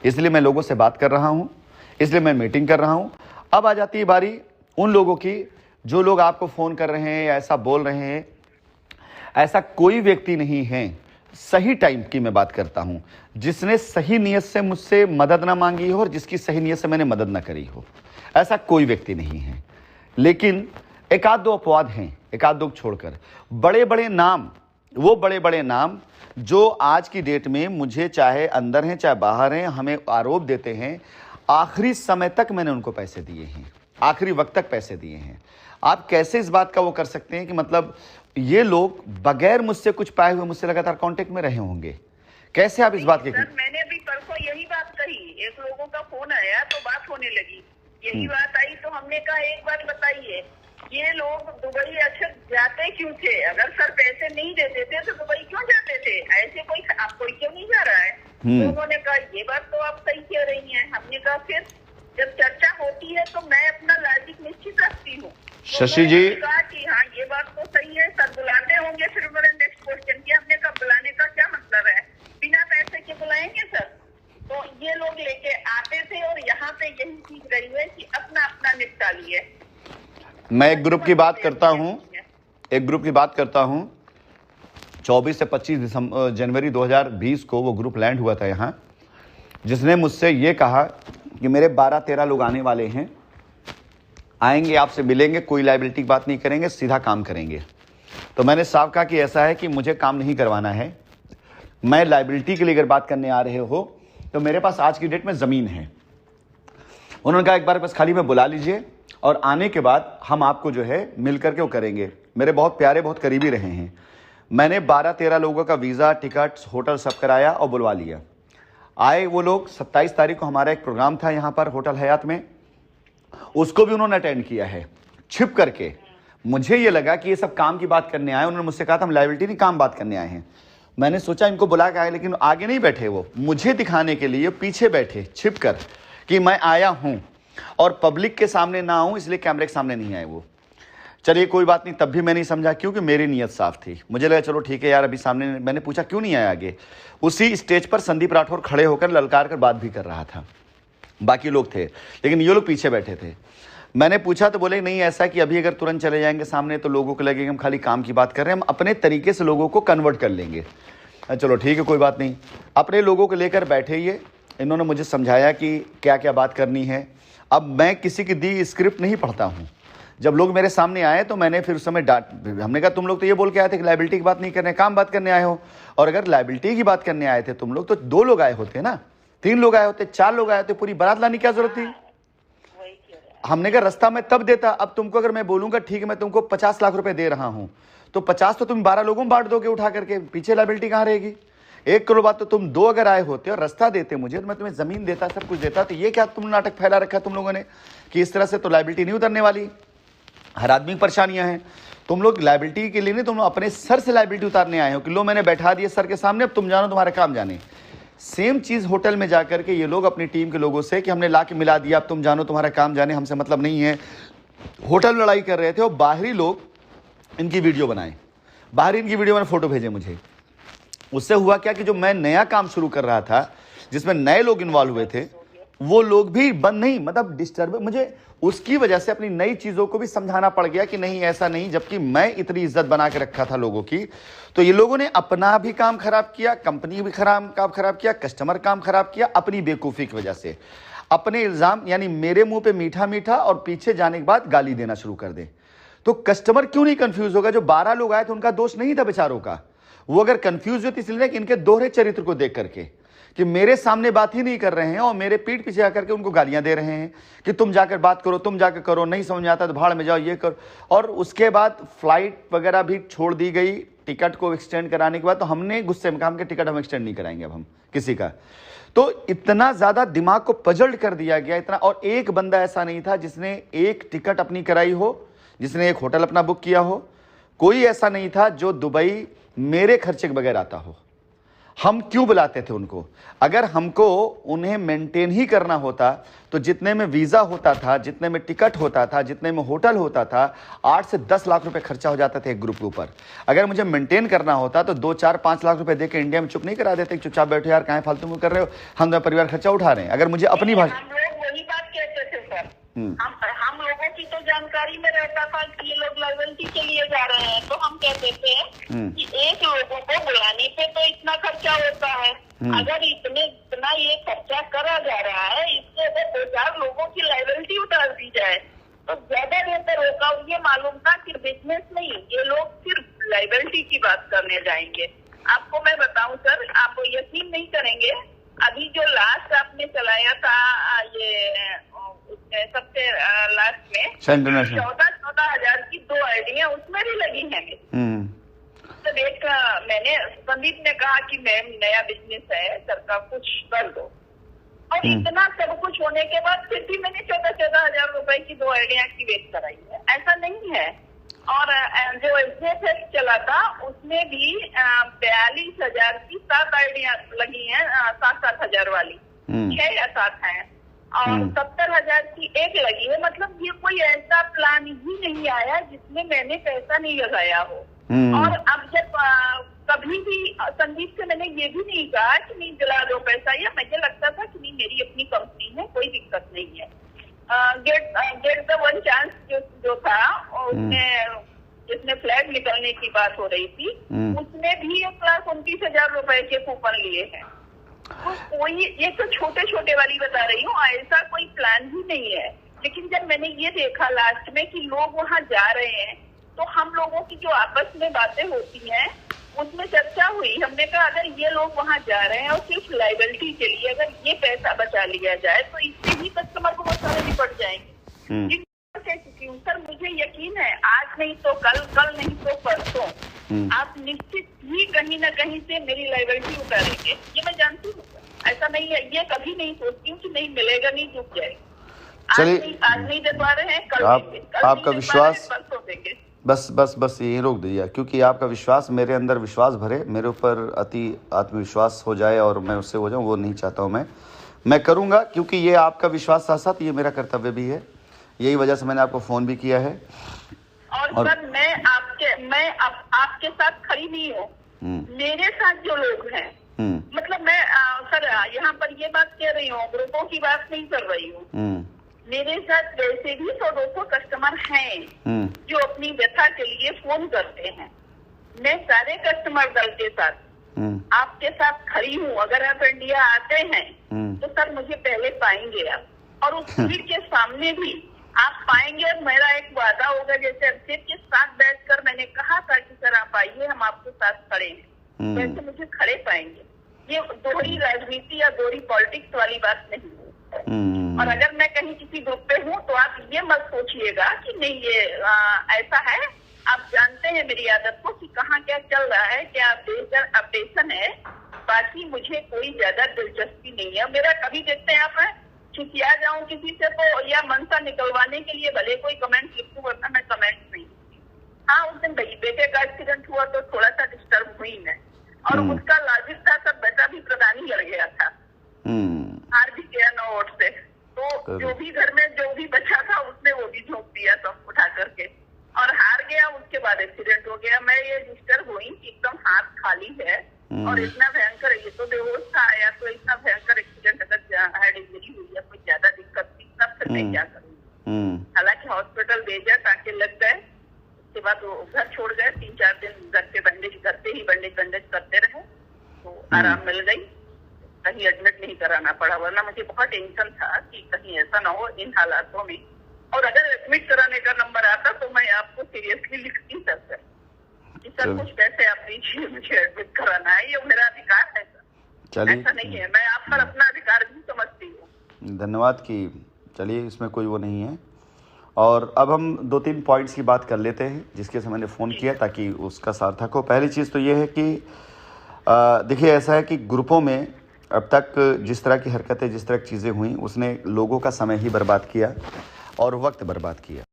इसलिए मैं लोगों से बात कर रहा हूं, इसलिए मैं मीटिंग कर रहा हूं। अब आ जाती है बारी उन लोगों की जो लोग आपको फोन कर रहे हैं या ऐसा बोल रहे हैं। ऐसा कोई व्यक्ति नहीं है, सही टाइम की मैं बात करता हूं, जिसने सही नीयत से मुझसे मदद ना मांगी हो और जिसकी सही नीयत से मैंने मदद ना करी हो। ऐसा कोई व्यक्ति नहीं है। लेकिन एक आध दो अपवाद हैं, एक आध दो छोड़कर बड़े बड़े नाम, वो बड़े बड़े नाम जो आज की डेट में मुझे चाहे अंदर हैं चाहे बाहर हैं, हमें आरोप देते हैं, आखिरी समय तक मैंने उनको पैसे दिए हैं, आखिरी वक्त तक पैसे दिए हैं। आप कैसे इस बात का वो कर सकते हैं कि मतलब ये लोग बगैर मुझसे कुछ पाए हुए मुझसे लगातार कांटेक्ट में रहे होंगे? कैसे आप इस बात के? सर, मैंने भी परसों यही बात कही, एक लोगों का फोन आया तो बात होने लगी, यही बात आई तो हमने कहा एक बात बताइए, ये लोग दुबई अक्सर जाते क्यों थे? अगर सर पैसे नहीं देते थे तो दुबई क्यों जाते थे? ऐसे कोई क्यों नहीं जा रहा है? तो उन्होंने कहा ये बात तो आप सही कह रही हैं। हमने कहा फिर जब चर्चा होती है तो मैं अपना लॉजिक निश्चित रखती हूँ। शशि जी कहा कि हाँ ये बात तो सही है, सर बुलाते होंगे। फिर उन्होंने नेक्स्ट क्वेश्चन किया, हमने कहा बुलाने का क्या मतलब है, बिना पैसे के बुलाएंगे सर? तो ये लोग लेके आते थे और यहाँ पे यही चीज रही है कि अपना अपना निपटा लिए। मैं एक ग्रुप की बात करता हूं, एक ग्रुप की बात करता हूं। 24 से 25 जनवरी 2020 को वो ग्रुप लैंड हुआ था यहाँ, जिसने मुझसे ये कहा कि मेरे 12-13 लोग आने वाले हैं, आएंगे आपसे मिलेंगे, कोई लायबिलिटी की बात नहीं करेंगे, सीधा काम करेंगे। तो मैंने साफ कहा कि ऐसा है कि मुझे काम नहीं करवाना है, मैं लायबिलिटी के लिए अगर बात करने आ रहे हो तो मेरे पास आज की डेट में ज़मीन है। उन्होंने कहा एक बार बस खाली में बुला लीजिए और आने के बाद हम आपको जो है मिल करके वो करेंगे। मेरे बहुत प्यारे, बहुत करीबी रहे हैं। मैंने 12-13 लोगों का वीज़ा, टिकट, होटल सब कराया और बुलवा लिया। आए वो लोग। 27 तारीख को हमारा एक प्रोग्राम था यहाँ पर होटल हयात में, उसको भी उन्होंने अटेंड किया है छिप करके। मुझे ये लगा कि ये सब काम की बात करने आए। उन्होंने मुझसे कहा था हम लायबिलिटी नहीं, काम बात करने आए हैं। मैंने सोचा इनको बुला के आए, लेकिन आगे नहीं बैठे, वो मुझे दिखाने के लिए पीछे बैठे छिप कर कि मैं आया हूं और पब्लिक के सामने ना आऊं, इसलिए कैमरे के सामने नहीं आए वो। चलिए कोई बात नहीं, तब भी मैं नहीं समझा क्योंकि मेरी नीयत साफ थी। मुझे लगा चलो ठीक है यार, अभी सामने। मैंने पूछा क्यों नहीं आया आगे। उसी स्टेज पर संदीप राठौर खड़े होकर ललकार कर बात भी कर रहा था, बाकी लोग थे, लेकिन ये लोग पीछे बैठे थे। मैंने पूछा तो बोले नहीं, ऐसा कि अभी अगर तुरंत चले जाएंगे सामने तो लोगों को लगेगा हम खाली काम की बात कर रहे हैं, हम अपने तरीके से लोगों को कन्वर्ट कर लेंगे। चलो ठीक है कोई बात नहीं। अपने लोगों को लेकर बैठे ये, इन्होंने मुझे समझाया कि क्या क्या बात करनी है। अब मैं किसी की दी स्क्रिप्ट नहीं पढ़ता हूँ। जब लोग मेरे सामने आए तो मैंने फिर उस समय हमने कहा तुम लोग तो ये बोल के आए थे कि लायबिलिटी की बात नहीं करने, काम बात करने आए हो। और अगर लायबिलिटी की बात करने आए थे तुम लोग तो 2 लोग आए होते ना, 3 लोग आए होते, 4 लोग आए होते, पूरी बारात लाने की क्या जरूरत थी? हमने कहा रास्ता मैं तब देता। अब तुमको अगर मैं बोलूंगा ठीक है मैं तुमको 50 लाख रुपए दे रहा हूं, तो 50 तो तुम 12 लोगों में बांट दोगे उठा करके, पीछे लायबिलिटी कहां रहेगी? 1 करोड़ बात तो तुम 2 अगर आए होते और रास्ता देते मुझे तो मैं तुम्हें जमीन देता, सब कुछ देता। तो ये क्या तुम नाटक फैला रखा तुम लोगों ने कि इस तरह से तो लायबिलिटी नहीं उतरने वाली। हर आदमी की परेशानियां हैं। तुम लोग लायबिलिटी के लिए नहीं, तुम अपने सर से लायबिलिटी उतारने आए हो कि लो मैंने बैठा दिया सर के सामने, अब तुम जानो तुम्हारा काम जाने। सेम चीज होटल में जाकर के ये लोग अपनी टीम के लोगों से कि हमने ला के मिला दिया, अब तुम जानो तुम्हारा काम जाने, हमसे मतलब नहीं है। होटल में लड़ाई कर रहे थे और बाहरी लोग इनकी वीडियो बनाए, बाहरी इनकी वीडियो में फोटो भेजे मुझे। उससे हुआ क्या कि जो मैं नया काम शुरू कर रहा था जिसमें नए लोग इन्वॉल्व हुए थे, वो लोग भी बंद नहीं, मतलब डिस्टर्ब, मुझे उसकी वजह से अपनी नई चीजों को भी समझाना पड़ गया कि नहीं ऐसा नहीं। जबकि मैं इतनी इज्जत बना के रखा था लोगों की, तो ये लोगों ने अपना भी काम खराब किया, कंपनी भी काम खराब किया, कस्टमर काम खराब किया अपनी बेवकूफी की वजह से। अपने इल्जाम यानी मेरे मुंह पे मीठा मीठा और पीछे जाने के बाद गाली देना शुरू कर दे। तो कस्टमर क्यों नहीं कंफ्यूज होगा? जो 12 लोग आए थे उनका दोष नहीं था बेचारों का, वो अगर कंफ्यूज होती इसलिए कि इनके दोहरे चरित्र को देख करके कि मेरे सामने बात ही नहीं कर रहे हैं और मेरे पीठ पीछे आकर के उनको गालियां दे रहे हैं कि तुम जाकर बात करो, तुम जाकर करो, नहीं समझ में आता तो भाड़ में जाओ, ये करो। और उसके बाद फ्लाइट वगैरह भी छोड़ दी गई टिकट को एक्सटेंड कराने के बाद। तो हमने गुस्से में काम के टिकट हम एक्सटेंड नहीं कराएंगे अब हम किसी का। तो इतना ज्यादा दिमाग को पजल्ड कर दिया गया इतना। और एक बंदा ऐसा नहीं था जिसने एक टिकट अपनी कराई हो, जिसने एक होटल अपना बुक किया हो। कोई ऐसा नहीं था जो दुबई मेरे खर्चे के बगैर आता हो। हम क्यों बुलाते थे उनको? अगर हमको उन्हें मेंटेन ही करना होता तो जितने में वीज़ा होता था, जितने में टिकट होता था, जितने में होटल होता था, 8 से 10 लाख रुपए खर्चा हो जाता था एक ग्रुप के ऊपर। अगर मुझे मेंटेन करना होता तो 2, 4, 5 लाख रुपए देके इंडिया में चुप नहीं करा देते, चुपचाप बैठो यार, कहाँ फालतू में कर रहे हो, हम तो परिवार खर्चा उठा रहे हैं। अगर मुझे अपनी भाषा, हम लोग वही बात कहते थे सर। हम लोगों की तो जानकारी में रहता था कि ये लोग लॉयल्टी के लिए जा रहे हैं, तो हम कहते थे कि एक लोगों को बुलाने पे तो इतना खर्चा होता है, अगर इतना ये खर्चा करा जा रहा है, इससे अगर 2-4 लोगों की लॉयल्टी उतार दी जाए तो ज्यादा बेहतर होगा। ये मालूम था कि बिजनेस नहीं, ये लोग सिर्फ लॉयल्टी की बात करने जाएंगे। आपको मैं बताऊं सर, आप यकीन नहीं करेंगे, अभी जो लास्ट आपने चलाया था ये सबसे लास्ट में 14 हजार की 2 आईडियां उसमें भी लगी हैं। तो एक मैंने संदीप ने कहा कि मैम नया बिजनेस है सर का, कुछ कर दो, और इतना सब कुछ होने के बाद फिर भी मैंने 14 हजार रुपए की 2 आइडिया एक्टिवेट कराई है, ऐसा नहीं है। और जो एसएफएस चला था उसमें भी 42 हजार की 7 आइडिया लगी हैं, 7-7 हजार वाली 6 या 7 हैं, और 70 हजार की एक लगी है। मतलब ये कोई ऐसा प्लान ही नहीं आया जिसमें मैंने पैसा नहीं लगाया हो। और अब जब कभी भी संदीप से मैंने ये भी नहीं कहा कि नहीं दिला दो पैसा, या मुझे लगता था कि नहीं मेरी अपनी कंपनी है, कोई दिक्कत नहीं है। गेट द वन चांस जो था उसमें, जिसमें फ्लैग निकलने की बात हो रही थी, उसमें भी 1,29,000 रुपए के कूपन लिए हैं। तो कोई, ये तो छोटे छोटे वाली बता रही हूँ, ऐसा कोई प्लान ही नहीं है। लेकिन जब मैंने ये देखा लास्ट में कि लोग वहाँ जा रहे हैं, तो हम लोगों की जो आपस में बातें होती हैं उसमें चर्चा हुई। हमने कहा अगर ये लोग वहाँ जा रहे हैं और सिर्फ लाइबिलिटी के लिए अगर ये पैसा बचा लिया जाए तो इससे ही कस्टमर को बहुत सारे निपट जाएंगे। कह चुकी हूँ सर, मुझे यकीन है आज नहीं तो कल, कल नहीं तो परसों आप निश्चित ही कहीं न कहीं से मेरी लाइबिलिटी उतारेंगे, ये मैं जानती हूँ। ऐसा नहीं है, ये कभी नहीं सोचती हूँ कि नहीं मिलेगा, नहीं झुक जाएगा। आज नहीं दे पा रहे हैं, कल आपका विश्वास, परसों देंगे। बस यही रोक दीजिए, क्योंकि आपका विश्वास मेरे अंदर विश्वास भरे, मेरे ऊपर अति आत्मविश्वास हो जाए और मैं उससे हो जाऊं, वो नहीं चाहता हूं। मैं करूंगा, क्योंकि ये आपका विश्वास साथ साथ ये मेरा कर्तव्य भी है। यही वजह से मैंने आपको फोन भी किया है। और सर मैं आपके साथ खड़ी नहीं हूँ, मेरे साथ जो लोग हैं, मतलब मैं सर यहाँ पर ये बात कह रही हूँ, ग्रुपों की बात नहीं कर रही हूँ। मेरे साथ वैसे भी 100-200 कस्टमर हैं जो अपनी व्यथा के लिए फोन करते हैं। मैं सारे कस्टमर दल के साथ आपके साथ खड़ी हूँ। अगर आप इंडिया आते हैं तो सर मुझे पहले पाएंगे आप, और उस भीड़ के सामने भी आप पाएंगे। और मेरा एक वादा होगा, जैसे अभिषेक के साथ बैठकर मैंने कहा था कि सर आप आइए, हम आपके साथ खड़े हैं, वैसे मुझे खड़े पाएंगे। ये दोहरी राजनीति या दोहरी पॉलिटिक्स वाली बात नहीं है। और अगर मैं कहीं किसी ग्रुप पे हूँ तो आप ये मत सोचिएगा कि नहीं ये ऐसा है। आप जानते हैं मेरी आदत को कि कहाँ क्या चल रहा है, क्या अपडेशन है। बाकी मुझे कोई ज्यादा दिलचस्पी नहीं है। मेरा कभी देखते हैं आप खिसिया जाऊं किसी से तो, या मनसा निकलवाने के लिए भले कोई कमेंट लिखूं, वरना मैं कमेंट नहीं। हाँ, उस दिन बेटे का एक्सीडेंट हुआ तो थोड़ा सा डिस्टर्ब हुई मैं, और उसका लॉजिक था सब बेटा भी प्रधानी लड़ गया था, हार भी गया 9 वोट से, तो जो भी घर में जो भी बचा था उसने वो भी झोंक दिया सब उठा करके, और हार गया। उसके बाद एक्सीडेंट हो गया। मैं ये डिस्टर्ब हुई कि एकदम हाथ खाली है और इतना भयंकर, ये तो बेहोश था, या तो इतना भयंकर एक्सीडेंट अगर हेड इंजरी हुई है, कोई ज्यादा दिक्कत थी, तब फिर मैं क्या करूँगी। हालांकि हॉस्पिटल भेजा, टाँके लग गए, उसके बाद वो घर छोड़ गए। 3-4 दिन घर पे ही बैंडेज करते रहे तो आराम मिल गई, कहीं एडमिट नहीं कराना पड़ा। वरना मुझे बहुत टेंशन था कि कहीं ऐसा ना हो इन हालातों में, और अगर एडमिट कराने का नंबर आता तो मैं आपको सीरियसली लिखती सर कि सर कुछ पैसे आप दीजिए, मुझे एडमिट कराना है, ये मेरा अधिकार है सर। ऐसा नहीं है, मैं आप पर अपना अधिकार भी समझती हूँ। धन्यवाद कि चलिए इसमें कोई वो नहीं है। और अब हम 2-3 पॉइंट्स की बात कर लेते हैं जिसके से मैंने फ़ोन किया ताकि उसका सार्थक हो। पहली चीज़ तो ये है कि देखिए ऐसा है कि ग्रुपों में अब तक जिस तरह की हरकतें, जिस तरह की चीज़ें हुई, उसने लोगों का समय ही बर्बाद किया और वक्त बर्बाद किया।